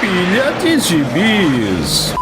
Pilha de Gibis.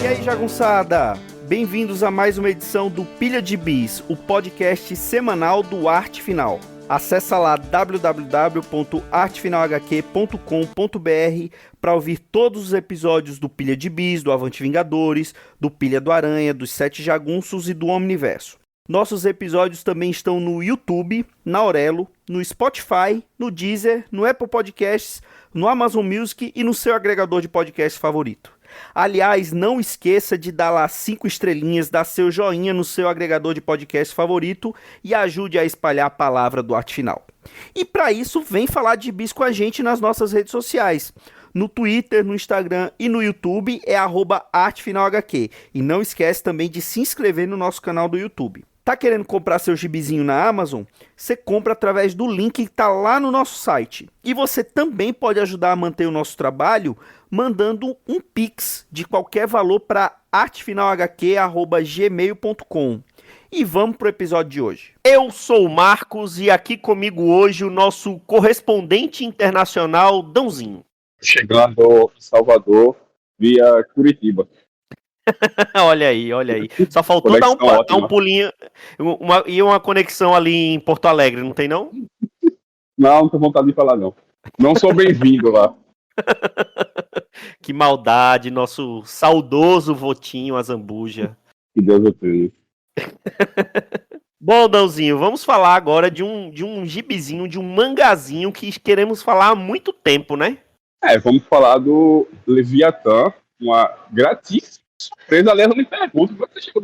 E aí, jagunçada? Bem-vindos a mais uma edição do Pilha de Bis, o podcast semanal do Arte Final. Acesse lá www.artefinalhq.com.br para ouvir todos os episódios do Pilha de Bis, do Avante Vingadores, do Pilha do Aranha, dos Sete Jagunços e do Omniverso. Nossos episódios também estão no YouTube, na Aurelo, no Spotify, no Deezer, no Apple Podcasts, no Amazon Music e no seu agregador de podcast favorito. Aliás, não esqueça de dar lá 5 estrelinhas, dar seu joinha no seu agregador de podcast favorito e ajude a espalhar a palavra do Arte Final. E para isso, vem falar de bis com a gente nas nossas redes sociais. No Twitter, no Instagram e no YouTube é @artefinalhq. E não esquece também de se inscrever no nosso canal do YouTube. Tá querendo comprar seu gibizinho na Amazon? Você compra através do link que está lá no nosso site. E você também pode ajudar a manter o nosso trabalho mandando um Pix de qualquer valor para artefinalhq@gmail.com. E vamos pro episódio de hoje. Eu sou o Marcos e aqui comigo hoje o nosso correspondente internacional, Dãozinho. Chegando em Salvador via Curitiba. Olha aí, olha aí. Só faltou dar um pulinho e uma conexão ali em Porto Alegre, não tem não? Não tenho vontade de falar não. Não sou bem-vindo lá. Que maldade, nosso saudoso Votinho Azambuja. Que Deus o tenha. Bom, Dãozinho, vamos falar agora de um gibizinho, de um mangazinho que queremos falar há muito tempo, né? Vamos falar do Leviatã, uma gratíssima surpresa. Aliás, eu me pergunto, como você chegou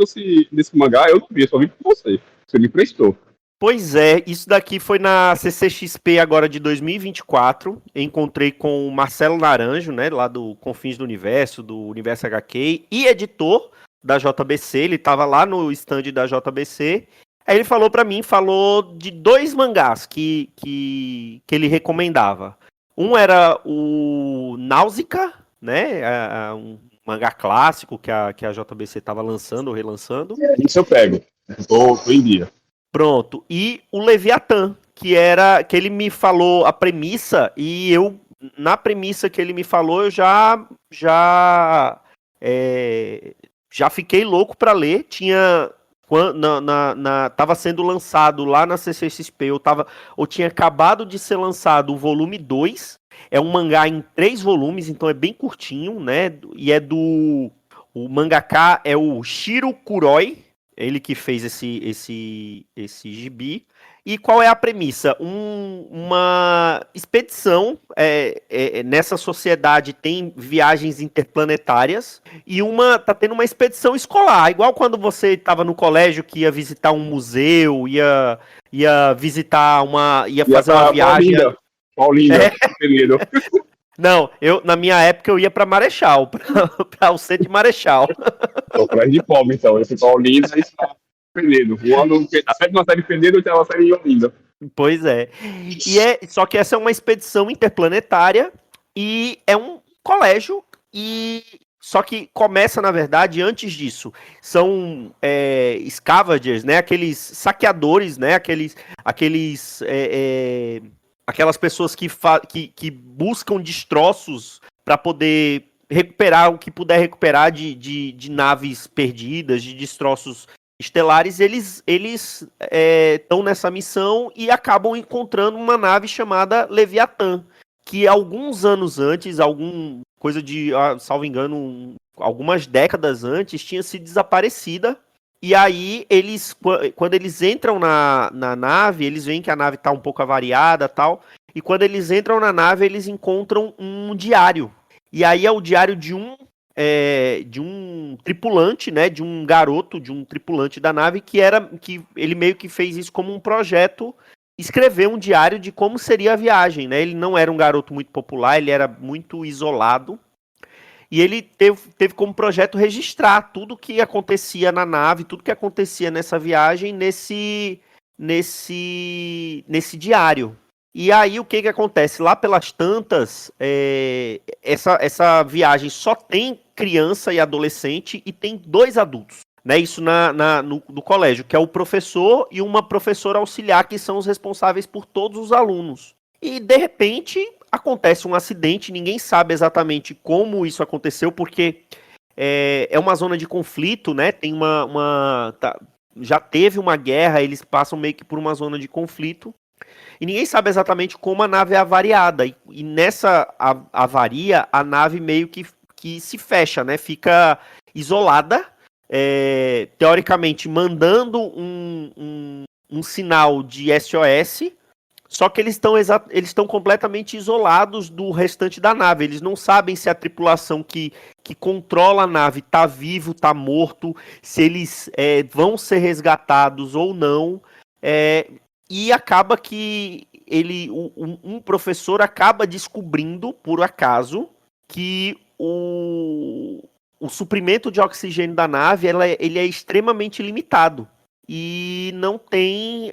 nesse mangá? Eu não vi, eu só vi por você. Você me prestou. Pois é, isso daqui foi na CCXP agora de 2024. Eu encontrei com o Marcelo Naranjo, né, lá do Confins do Universo, do Universo HQ, e editor da JBC. Ele estava lá no stand da JBC. Aí ele falou pra mim, de 2 mangás que ele recomendava. Um era o Náusea, né, um mangá clássico que a JBC estava lançando ou relançando. Isso eu pego. Tô em dia. Pronto. E o Leviatã, que ele me falou a premissa, e eu, na premissa que ele me falou, eu já fiquei louco para ler. Tava sendo lançado lá na CCXP, ou tinha acabado de ser lançado o volume 2. É um mangá em 3 volumes, então é bem curtinho, né? E o mangaka é o Shiro Kuroi, ele que fez esse gibi. E qual é a premissa? Uma expedição, nessa sociedade tem viagens interplanetárias, e tá tendo uma expedição escolar, igual quando você estava no colégio que ia visitar um museu, ia visitar ia fazer uma viagem... Paulinda, Penedo. Não, na minha época eu ia pra Marechal, pra o centro de Marechal. Tô atrás de Palma, então. Eu fui pra Olinda e está Penedo. Voando, a 7ª série de Penedo e a 8ª série de Olinda. Pois é. Só que essa é uma expedição interplanetária e é um colégio, só que começa, na verdade, antes disso. São scavengers, né? Aqueles saqueadores, né? Aquelas pessoas que buscam destroços para poder recuperar o que puder recuperar de naves perdidas, de destroços estelares. Eles estão nessa missão e acabam encontrando uma nave chamada Leviatã, que alguns anos antes, coisa de, salvo engano, algumas décadas antes, tinha sido desaparecida. E aí, quando eles entram na nave, eles veem que a nave está um pouco avariada e tal. E quando eles entram na nave, eles encontram um diário. E aí é o diário de um tripulante, né? De um garoto, de um tripulante da nave, que ele meio que fez isso como um projeto, escrever um diário de como seria a viagem, né? Ele não era um garoto muito popular, ele era muito isolado. E ele teve como projeto registrar tudo que acontecia na nave, tudo que acontecia nessa viagem, nesse diário. E aí o que que acontece? Lá pelas tantas, essa viagem só tem criança e adolescente e tem 2 adultos. Né, isso no colégio, que é o professor e uma professora auxiliar, que são os responsáveis por todos os alunos. E, de repente, acontece um acidente, ninguém sabe exatamente como isso aconteceu, porque é uma zona de conflito, né? Tem já teve uma guerra, eles passam meio que por uma zona de conflito, e ninguém sabe exatamente como a nave é avariada. E nessa avaria, a nave meio que se fecha, né? Fica isolada, teoricamente mandando um sinal de SOS, só que eles estão completamente isolados do restante da nave. Eles não sabem se a tripulação que controla a nave está vivo, está morto, se eles vão ser resgatados ou não. E acaba que um professor acaba descobrindo, por acaso, que o suprimento de oxigênio da nave ele é extremamente limitado. E não tem.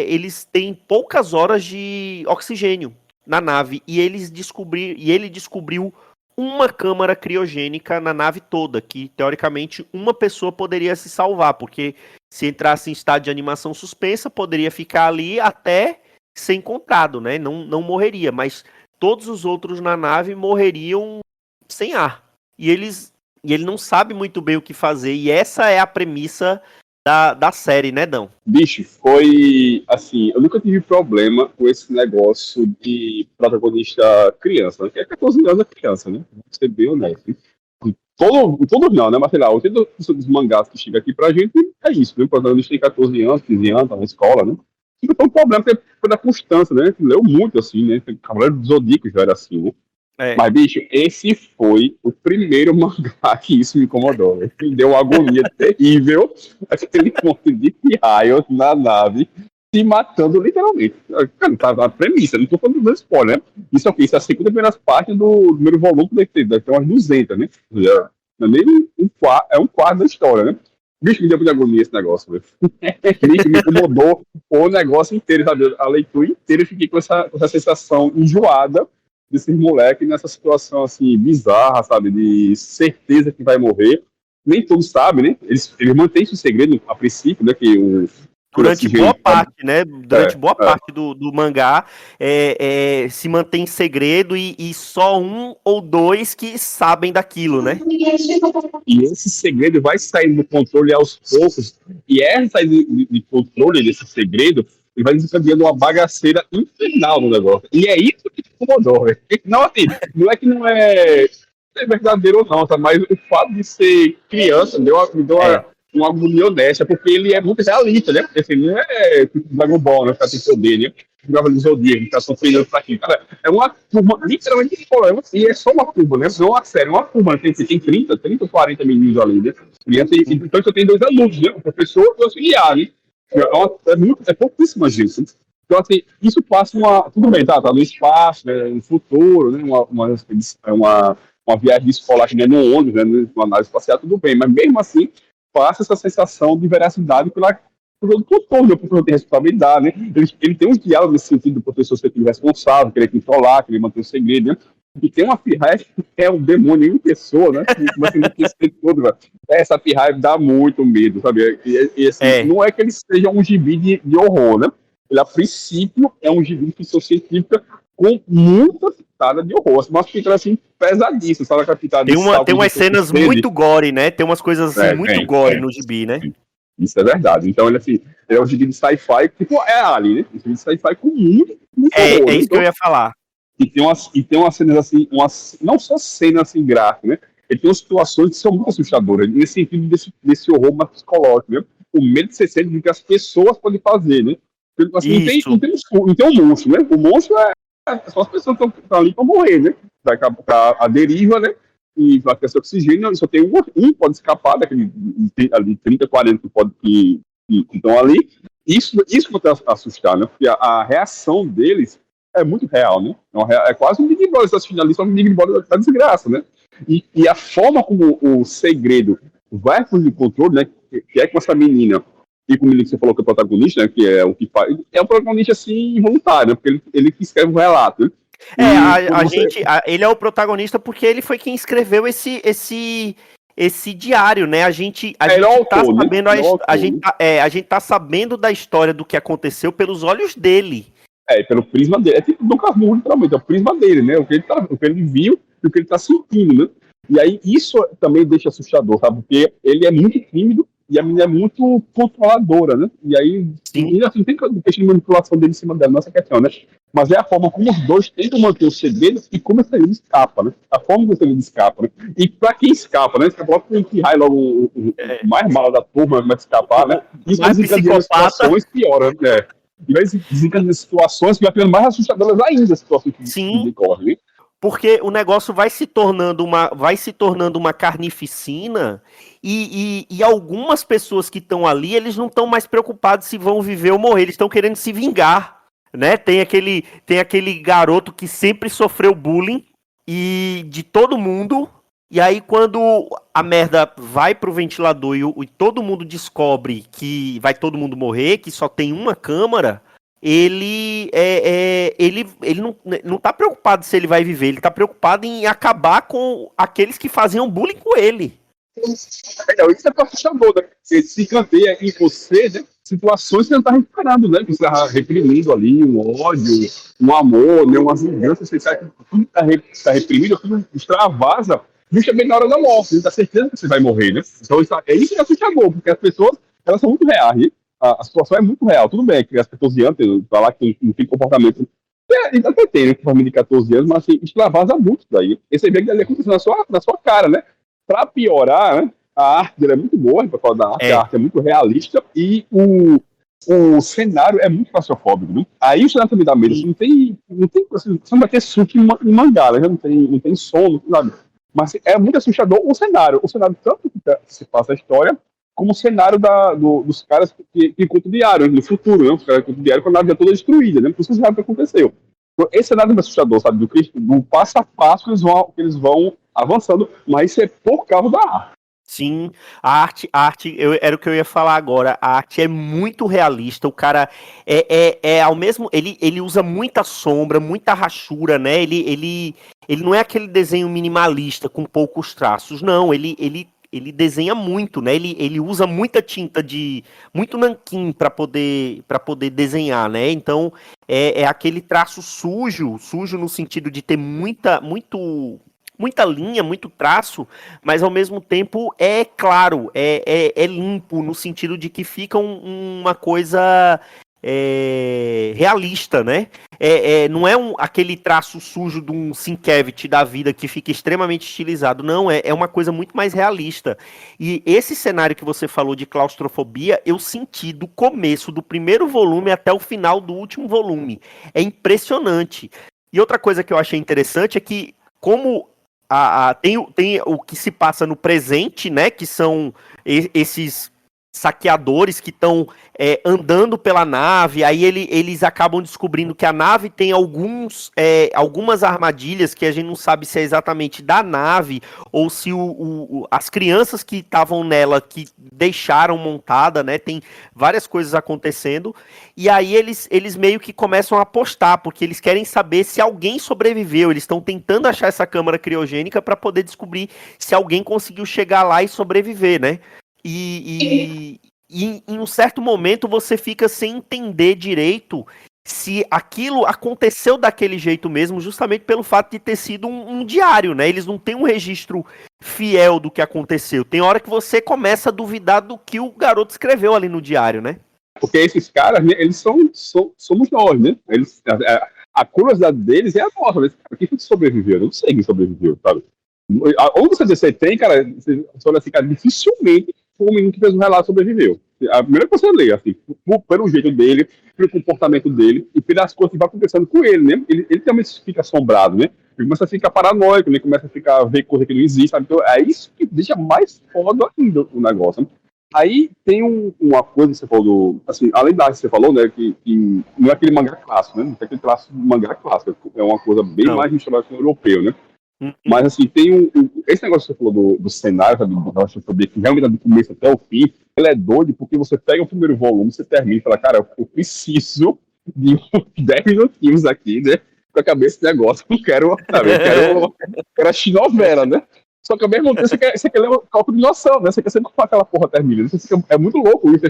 Eles têm poucas horas de oxigênio na nave. E ele descobriu uma câmara criogênica na nave toda, que teoricamente uma pessoa poderia se salvar, porque se entrasse em estado de animação suspensa, poderia ficar ali até ser encontrado, né? Não morreria, mas todos os outros na nave morreriam sem ar. E ele não sabe muito bem o que fazer, e essa é a premissa da série, né, Dão? Bicho, foi assim, eu nunca tive problema com esse negócio de protagonista criança, né? Que é 14 anos é criança, né? Vou ser bem honesto. Todos não, né? Mas sei lá, o dos mangás que chega aqui pra gente é isso, né? O protagonista tem 14 anos, 15 anos, tá na escola, né? Fica um problema foi da constância, né? Leu muito assim, né? Cavaleiro do Zodíaco já era assim, né? Mas, bicho, esse foi o primeiro mangá que isso me incomodou. Né? Me deu uma agonia terrível. Aquele monte de raios na nave se matando literalmente. Cara, tá na premissa, não tô falando do spoiler, né? Isso aqui, isso é a segunda primeira parte do primeiro volume, deve ter umas 200, né? Não é nem um quarto da história, né? Bicho, me deu muita agonia esse negócio, velho. Bicho, me incomodou o negócio inteiro, sabe? A leitura inteira, eu fiquei com essa sensação enjoada desses moleques nessa situação assim bizarra, sabe, de certeza que vai morrer. Nem todos sabem, né? Eles mantêm esse segredo a princípio, né? Que durante boa parte, né? Durante boa parte do mangá se mantém segredo e só um ou dois que sabem daquilo, né? E esse segredo vai sair do controle aos poucos. E essa saída de controle desse segredo ele vai desencadeando uma bagaceira infernal no negócio. E é isso que te incomodou, velho. Não, assim, não é que não é verdadeiro ou não, tá? Mas o fato de ser criança me deu uma agonia honesta, porque ele é muito realista, né? Porque assim, não é tipo Dragon Ball, né? O cara tem poder, né? Jogava no Zodíaco, tá treinando pra aqui. Cara, é uma turma, literalmente, de problema, e é só uma turma, né? Não uma série, uma turma. Tem 30 ou 40 meninos ali, né? Então você tem 2 alunos, né? O professor e o auxiliar, né? É pouquíssima gente. Então, assim, isso passa tudo bem, tá no espaço, né, no futuro, né? Uma viagem escolar que não é no ônibus, né? Numa nave espacial, tudo bem, mas mesmo assim, passa essa sensação de veracidade pelo tutor, né? O professor tem responsabilidade, né? Ele tem uns diálogos nesse sentido do professor ser responsável, querer controlar, querer manter o segredo, né? E tem uma pirraia que é um demônio em pessoa, né? Mas não tem tudo, velho. Essa pirraia dá muito medo, sabe? E assim, não é que ele seja um gibi de horror, né? Ele, a princípio, é um gibi de ficção científica com muita pitada de horror. Mas fica assim, pesadíssimo, sabe? Tem umas cenas muito gore, né? Tem umas coisas assim, muito gore no gibi, né? Isso é verdade. Então, ele é um gibi de sci-fi, tipo, é Ali, né? Um gibi de sci-fi com muito horror. É isso que eu ia falar. E tem umas cenas assim, não só cenas assim gráficas, né? Ele tem umas situações que são muito assustadoras, nesse sentido desse horror mais psicológico, né? O medo de ser sentido do que as pessoas podem fazer, né? Porque, assim, não tem um monstro, né? O monstro são as pessoas que estão ali para morrer, né? Vai a deriva, né? E vai ter esse oxigênio, só tem um pode escapar daquele ali 30, 40 que estão ali. Isso pode assustar, né? Porque a reação deles é muito real, né? É quase um Big Brother, você assistindo ali, só um Big Brother da desgraça, né? E a forma como o segredo vai por de controle, né? Que é com essa menina, e como ele, você falou que é o protagonista, né, que é o que faz, é um protagonista, assim, involuntário, né, porque ele que escreve o relato, né? Ele é o protagonista porque ele foi quem escreveu esse diário, né? A gente tá sabendo a gente tá sabendo da história do que aconteceu pelos olhos dele. Pelo prisma dele. É tipo Dom Casmurro, literalmente, é o prisma dele, né? O que ele viu e o que ele tá sentindo, né? E aí isso também deixa assustador, sabe? Porque ele é muito tímido e a menina é muito controladora, né? E aí, e, assim, tem questão de manipulação dele em cima dela, nessa questão, né? Mas é a forma como os dois tentam manter o segredo e como esse segredo escapa, né? A forma como esse segredo escapa, né? E pra quem escapa, né? Você coloca que raio logo o mais mal da turma, vai escapar, né? Isso vai desencadeando situações piora, né? E vai desencadeando situações que vai ficando mais assustadoras ainda, as situações que decorrem, né? Porque o negócio vai se tornando uma carnificina e algumas pessoas que estão ali, eles não estão mais preocupados se vão viver ou morrer, eles estão querendo se vingar, né? Tem aquele garoto que sempre sofreu bullying e de todo mundo, e aí quando a merda vai pro ventilador e todo mundo descobre que vai todo mundo morrer, que só tem uma câmara, ele não tá preocupado se ele vai viver, ele tá preocupado em acabar com aqueles que faziam bullying com ele. Isso é assustador, né? Ele se encanteia em você, né? Situações que você não tá recuperando, né? Que você tá reprimindo ali um ódio, um amor, né? Uma vingança, você sabe que tudo tá reprimido, tudo extravasa justamente na hora da morte, você tá certeza que você vai morrer, né? Então isso que é assustador, porque as pessoas, elas são muito reais, né? A situação é muito real. Tudo bem que as pessoas de antes, falar que não tem comportamento. Até tem, né? Família de 14 anos, mas assim, extravasa muito daí. Esse evento ali acontecendo na sua cara, né? Pra piorar, né? A arte dele é muito boa, pra falar da arte, a arte é muito realista e o cenário é muito claustrofóbico, né? Aí o cenário também dá medo. Não tem assim, você não vai ter suco em mangá, né? Não tem som, sabe? Mas é muito assustador o cenário. O cenário tanto que se passa a história, como o cenário dos caras que contam o diário, no futuro, né? Os caras que contam o diário com a nave já toda destruída, né? Por isso você sabe o que aconteceu. Então, esse cenário é assustador, sabe? Do passo a passo que eles vão avançando, mas isso é por causa da arte. Sim, a arte era o que eu ia falar agora. A arte é muito realista. O cara ao mesmo. Ele usa muita sombra, muita rachura, né? Ele não é aquele desenho minimalista com poucos traços. Não, ele desenha muito, né? Ele usa muita tinta muito nanquim para poder desenhar, né? Então é aquele traço sujo no sentido de ter muita linha, muito traço, mas ao mesmo tempo é claro, é limpo, no sentido de que fica uma coisa realista, né? Não é aquele traço sujo de um Sienkiewicz da vida que fica extremamente estilizado, não, é uma coisa muito mais realista. E esse cenário que você falou de claustrofobia, eu senti do começo do primeiro volume até o final do último volume. É impressionante. E outra coisa que eu achei interessante é que, como tem o que se passa no presente, né? Que são esses saqueadores que estão andando pela nave, aí eles acabam descobrindo que a nave tem algumas armadilhas que a gente não sabe se é exatamente da nave ou se as crianças que estavam nela que deixaram montada, né? Tem várias coisas acontecendo, e aí eles meio que começam a apostar, porque eles querem saber se alguém sobreviveu, eles estão tentando achar essa câmara criogênica para poder descobrir se alguém conseguiu chegar lá e sobreviver, né? E em um certo momento você fica sem entender direito se aquilo aconteceu daquele jeito mesmo, justamente pelo fato de ter sido um diário, né? Eles não têm um registro fiel do que aconteceu. Tem hora que você começa a duvidar do que o garoto escreveu ali no diário, né? Porque esses caras, né, eles somos nós, né? A curiosidade deles é a nossa, né? Quem foi que sobreviveu? Eu não sei quem sobreviveu, sabe? Onde você tem, cara, você olha assim, cara, dificilmente foi um menino que fez um relato sobreviveu. A primeira coisa que você lê, assim, pelo jeito dele, pelo comportamento dele e pelas coisas que vai acontecendo com ele, né? Ele também fica assombrado, né? Ele começa a ficar paranoico, né? Começa a ver coisa que não existe, sabe? Então é isso que deixa mais foda ainda o negócio, né? Aí tem uma coisa que você falou, assim, além da que você falou, né, que não é aquele mangá clássico, né? Não tem aquele traço de mangá clássico, é uma coisa bem mais misturada com o europeu, né? Uhum. Mas, assim, tem esse negócio que você falou do cenário, sabe, do claustrofobia, que realmente é do começo até o fim, ele é doido porque você pega o primeiro volume, você termina e fala, cara, eu preciso de uns 10 minutinhos aqui, né, pra cabeça esse negócio, eu quero, sabe, quero assistir novela, né? Só que ao mesmo tempo você quer ler um cálculo de noção, né? Você quer saber como aquela porra termina. É muito louco isso.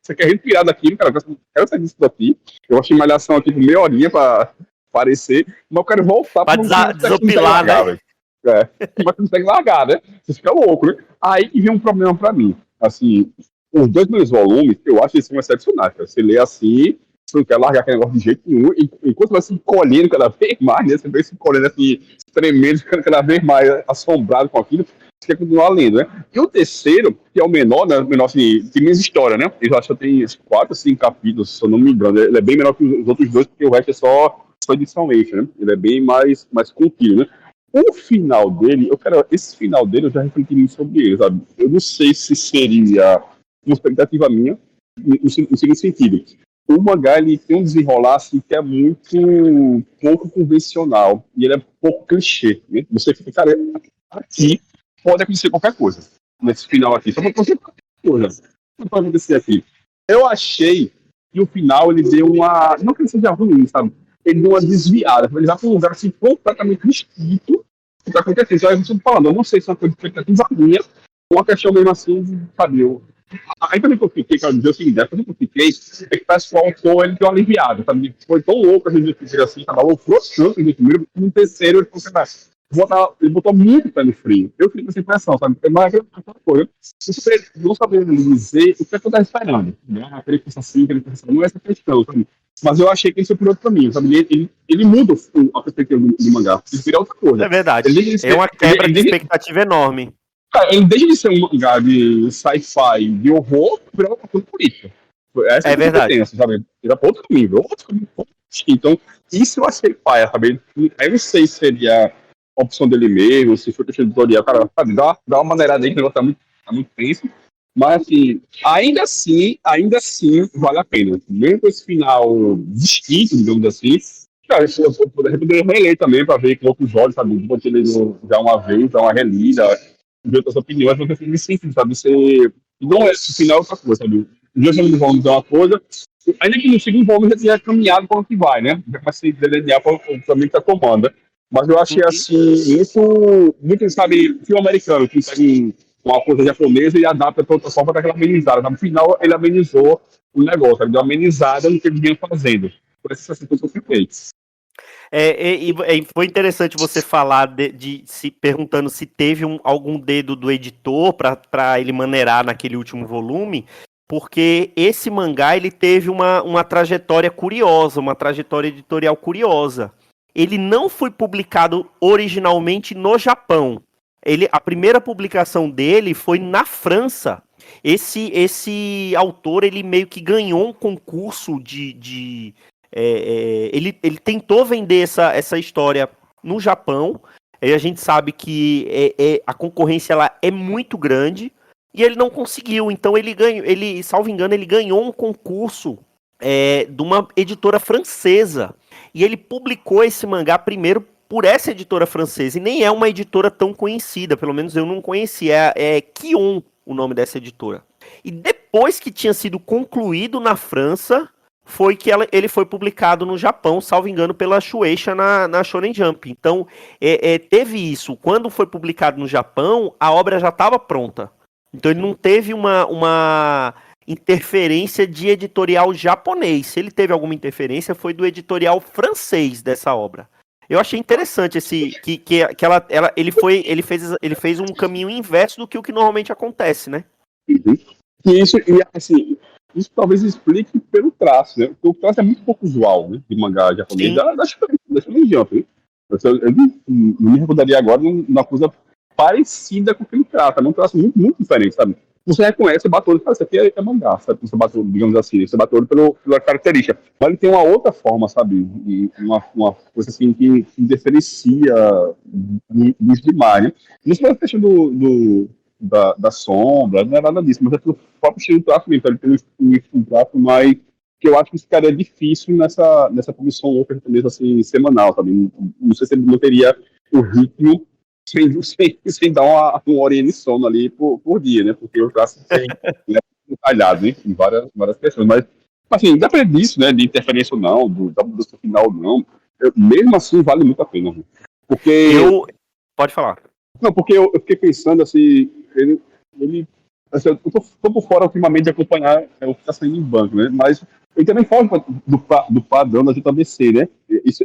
Você quer respirar daquilo, cara. Eu quero sair disso daqui. Eu achei malhação aqui por meia horinha pra aparecer, mas eu quero voltar Pra pra não desopilar, largar, né? velho. É, mas você consegue largar, né? Você fica louco, né? Aí que vem um problema pra mim. Assim, os 2 primeiros volumes, eu acho que eles são excepcionais, cara. Você lê assim, você não quer largar aquele negócio de jeito nenhum, enquanto vai se encolhendo cada vez mais, né? Você vai se encolhendo assim, tremendo, ficando cada vez mais assombrado com aquilo, você quer continuar lendo, né? E o terceiro, que é o menor, né? O menor, assim, tem menos história, né? Eu acho que tem 4 ou 5 capítulos, se eu não me engano. Ele é bem menor que os outros dois, porque o resto é só edição extra, né? Ele é bem mais contínuo, né? O final dele, esse final dele eu já refleti muito sobre ele, sabe? Eu não sei se seria uma expectativa minha, no seguinte sentido. O mangá, ele tem um desenrolar, assim, que é muito pouco convencional, e ele é pouco clichê, né? Você fica, cara, aqui pode acontecer qualquer coisa, nesse final aqui, só pode acontecer qualquer coisa. O que pode acontecer aqui? Eu achei que o final, ele deu uma, não que ele seja ruim, sabe? Ele deu uma desviada, ele vai para um lugar, assim, completamente distinto que está acontecendo. Já estou falando, eu não sei se é uma coisa de expectativa minha, ou uma questão mesmo assim, sabe? Aí também que eu fiquei, cara, dizer o seguinte, depois que eu fiquei, é que parece que o autor, ele deu uma aliviada, sabe? Foi tão louco a gente ficar assim, tava loucura tanto no primeiro, no terceiro, ele falou, cara, ele botou muito pé no frio. Eu fiquei com essa impressão, sabe? Mas aquela coisa, você não saber dizer o que é que eu estava esperando, né? Aquele pensa assim, aquele pensa assim, não é essa questão, sabe? Mas eu achei que ele foi por outro caminho, sabe? Ele muda a perspectiva do mangá, ele vira outra coisa. É verdade. Ele deixa de É ser, uma quebra de expectativa enorme. cara, ele deixa de ser um mangá de sci-fi, de horror, virar uma coisa política. Essa é É a verdade. competência, sabe? Vira para outro nível, outro caminho. Então, isso eu achei paia, sabe? Aí eu não sei se seria a opção dele mesmo, se foi questão editorial, cara, sabe? Dá uma maneirada aí, que o negócio tá muito tenso. Mas, assim, ainda assim, vale a pena. Mesmo com esse final distinto, digamos assim, cara, eu poderia reler também para ver com outros olhos, sabe? Depois de ter lido já uma vez, dar uma relida, ver outras opiniões, mas eu me sinto, sabe? Você não é, o final é outra coisa, sabe? Os dois segundos volumes é uma coisa, ainda que no segundo volume já tinha caminhado para o que vai, né? Já comecei a delinear para o caminho que está tomando, né? Mas eu achei, Uhum. assim, muito, sabe, filme americano, que pega uma coisa japonesa e adapta para outra forma daquela amenizada. No final, ele amenizou o negócio, ele deu uma amenizada no que ele vinha fazendo. Por essa sensação que eu fiquei. Foi interessante você falar de se perguntando se teve algum dedo do editor para ele maneirar naquele último volume, porque esse mangá ele teve uma trajetória curiosa, uma trajetória editorial curiosa. Ele não foi publicado originalmente no Japão. A primeira publicação dele foi na França. Esse autor ele meio que ganhou um concurso ele tentou vender essa história no Japão. E a gente sabe que a concorrência lá é muito grande e ele não conseguiu. Então salvo engano, ele ganhou um concurso de uma editora francesa. E ele publicou esse mangá primeiro por essa editora francesa. E nem é uma editora tão conhecida, pelo menos eu não conhecia. É Kion o nome dessa editora. E depois que tinha sido concluído na França, foi que ele foi publicado no Japão, salvo engano, pela Shueisha na Shonen Jump. Então, teve isso. Quando foi publicado no Japão, a obra já estava pronta. Então, ele não teve uma interferência de editorial japonês. Se ele teve alguma interferência, foi do editorial francês dessa obra. Eu achei interessante ele fez um caminho inverso do que o que normalmente acontece, né? Uhum. E assim, isso talvez explique pelo traço, né? Porque o traço é muito pouco usual, né? De mangá japonês, da Shonen Jump, né? Eu não me recordaria agora numa coisa parecida com aquele traço, é um traço muito, muito diferente, sabe? Você reconhece o Batoru e fala, isso aqui é mangá, sabe? Você Batoru, digamos assim, você Batoru pela característica. Mas ele tem uma outra forma, sabe? E uma coisa assim que diferencia dos demais, né? Isso é a questão da sombra, não é nada disso, mas é pelo próprio estilo do traço mesmo, ele tem um traço mais que eu acho que ficaria difícil nessa produção louca japonesa assim, semanal, sabe? Não sei se ele manteria o ritmo sem dar uma horinha de sono ali por dia, né? Porque eu traço sem detalhado, né? Em várias questões. Mas, assim, independente disso, né? De interferência ou não, da mudança final ou não, mesmo assim vale muito a pena. Né? Porque. Pode falar. Não, porque eu fiquei pensando assim, ele assim, eu tô por fora ultimamente de acompanhar o que está saindo em banco, né? Mas ele também foge do padrão da JBC, né?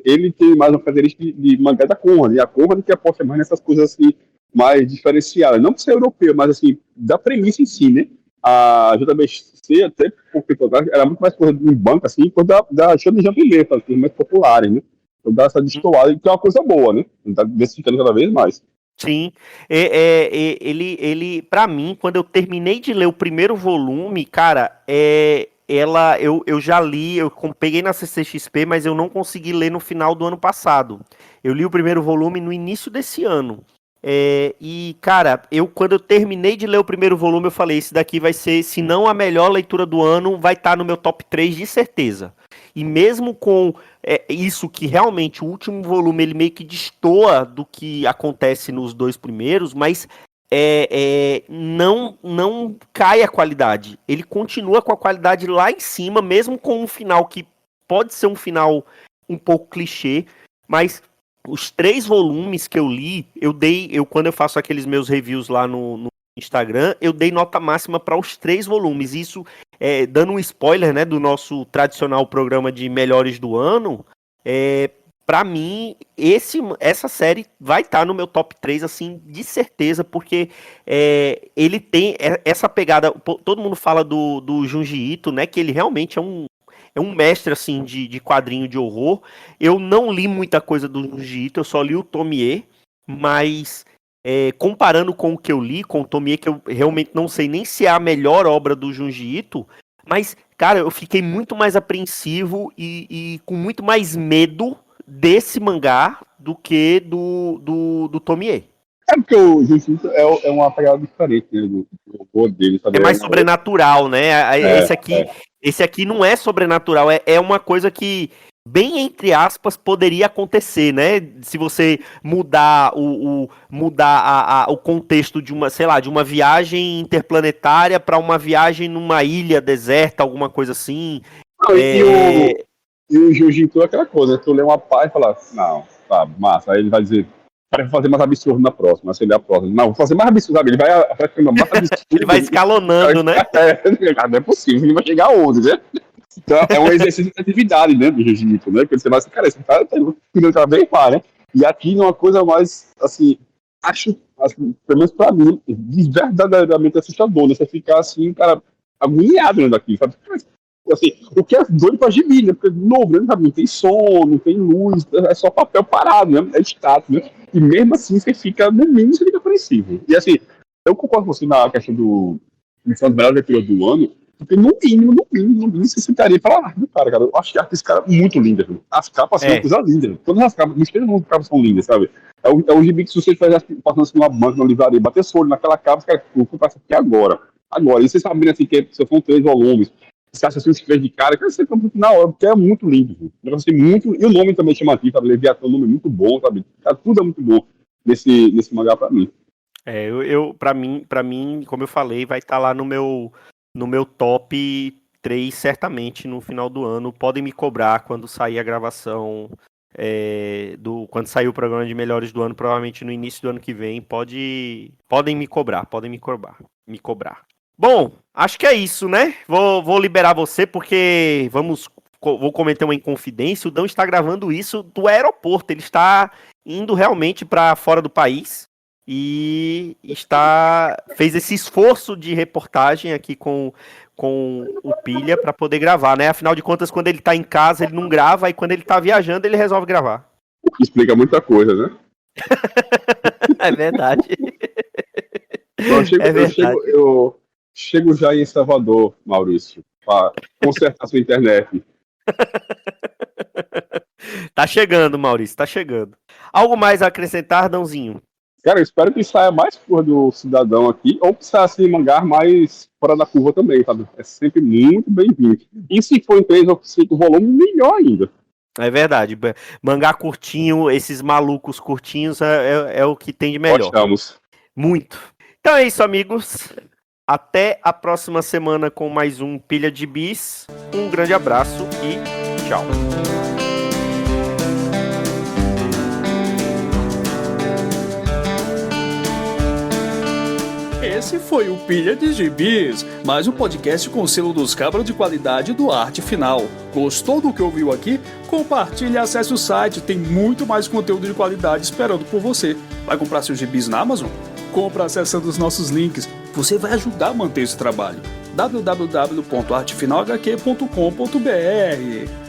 Ele tem mais uma característica de mangá da Conrad, e a Conrad que aposta mais nessas coisas assim, mais diferenciadas. Não por ser europeu, mas assim, da premissa em si, né? A JBC, até pouco tempo atrás, era muito mais coisa em banco, assim, coisa da Shonen Jump mesmo, as coisas mais populares, né? Então dá essa destoada, que é uma coisa boa, né? Está diversificando cada vez mais. Sim, ele para mim, quando eu terminei de ler o primeiro volume, cara, eu já li, eu peguei na CCXP, mas eu não consegui ler no final do ano passado. Eu li o primeiro volume no início desse ano. E, cara, quando eu terminei de ler o primeiro volume, eu falei, esse daqui vai ser, se não a melhor leitura do ano, vai estar no meu top 3 de certeza. E mesmo com isso que realmente o último volume ele meio que destoa do que acontece nos dois primeiros, mas não cai a qualidade. Ele continua com a qualidade lá em cima, mesmo com um final que pode ser um final um pouco clichê, mas os 3 volumes que eu li, quando eu faço aqueles meus reviews lá no Instagram, eu dei nota máxima para os 3 volumes. Isso, dando um spoiler, né, do nosso tradicional programa de melhores do ano, para mim, essa série vai estar no meu top 3, assim, de certeza, porque ele tem essa pegada. Todo mundo fala do Junji Ito, né, que ele realmente é um mestre, assim, de quadrinho de horror. Eu não li muita coisa do Junji Ito, eu só li o Tomie, mas comparando com o que eu li, com o Tomie, que eu realmente não sei nem se é a melhor obra do Junji Ito, mas, cara, eu fiquei muito mais apreensivo e com muito mais medo desse mangá do que do Tomie. É porque o Jiu-Jitsu é uma pegada diferente, né, do horror dele, sabe? É mais sobrenatural, né? Esse aqui não é sobrenatural, é uma coisa que, bem entre aspas, poderia acontecer, né? Se você mudar o contexto de uma, sei lá, de uma viagem interplanetária para uma viagem numa ilha deserta, alguma coisa assim. Não, e o Jiu-Jitsu é aquela coisa, tu lê uma pá e fala, não, tá, massa. Aí ele vai dizer, para fazer mais absurdo na próxima, se ele é a próxima. Não, vou fazer mais absurdo, sabe? Ele vai ficando mais absurdo. Ele vai escalonando, né? Não é possível, ele vai chegar aonde, né? Então, é um exercício de criatividade, né, do Jiu-Jitsu, né? Porque você vai assim, cara, esse cara tá tirando cada vez mais, né? E aqui é uma coisa mais, assim, acho, assim, pelo menos pra mim, verdadeiramente assustador, né? Você ficar assim, cara, agoniado né, daqui, sabe? Assim, o que é doido pra gibi, né? Porque, novo, né? Sabe? Não tem som, não tem luz, é só papel parado, né? É status, né? E mesmo assim, você fica, no mínimo, você fica apreensivo. E assim, eu concordo com você na questão do. Uma das melhores leituras do ano, porque no mínimo, você sentaria e falar, cara, eu acho que a arte desse cara é muito linda, viu? As capas são uma coisa linda. Todas as capas, nos três capas são lindas, sabe? É o gibi que se você faz passando assim numa banca, numa livraria, bater esse olho naquela capa, cara, eu vou passar aqui agora. E vocês sabem assim, que são 3 volumes, você acha assim, os três de cara, que você compra na hora, porque é muito lindo, viu? Assim, muito, e o nome também chama aqui, sabe? Leviatã é um nome muito bom, sabe? Cara, tudo é muito bom nesse mangá pra mim. Pra mim, como eu falei, vai estar lá no meu top 3, certamente, no final do ano. Podem me cobrar quando sair a gravação, quando sair o programa de melhores do ano, provavelmente no início do ano que vem. Podem me cobrar. Bom, acho que é isso, né? Vou liberar você, porque vou cometer uma inconfidência. O Dão está gravando isso do aeroporto. Ele está indo realmente para fora do país. E fez esse esforço de reportagem aqui com o Pilha para poder gravar, né? Afinal de contas, quando ele tá em casa, ele não grava, e quando ele tá viajando, ele resolve gravar. Explica muita coisa, né? É verdade. Eu chego já em Salvador, Maurício, para consertar sua internet. Tá chegando, Maurício, tá chegando. Algo mais a acrescentar, Dãozinho? Cara, eu espero que saia mais cor do cidadão aqui, ou que saia assim, mangá mais fora da curva também, sabe? É sempre muito bem-vindo. E se for em 3 ou 5 volumes, melhor ainda. É verdade. Mangá curtinho, esses malucos curtinhos é o que tem de melhor. Achamos. Muito. Então é isso, amigos. Até a próxima semana com mais um Pilha de Bis. Um grande abraço e tchau. Esse foi o Pilha de Gibis, mais um podcast com o selo dos cabras de qualidade do Arte Final. Gostou do que ouviu aqui? Compartilhe e acesse o site, tem muito mais conteúdo de qualidade esperando por você. Vai comprar seus gibis na Amazon? Compra acessando os nossos links. Você vai ajudar a manter esse trabalho. www.artefinalhq.com.br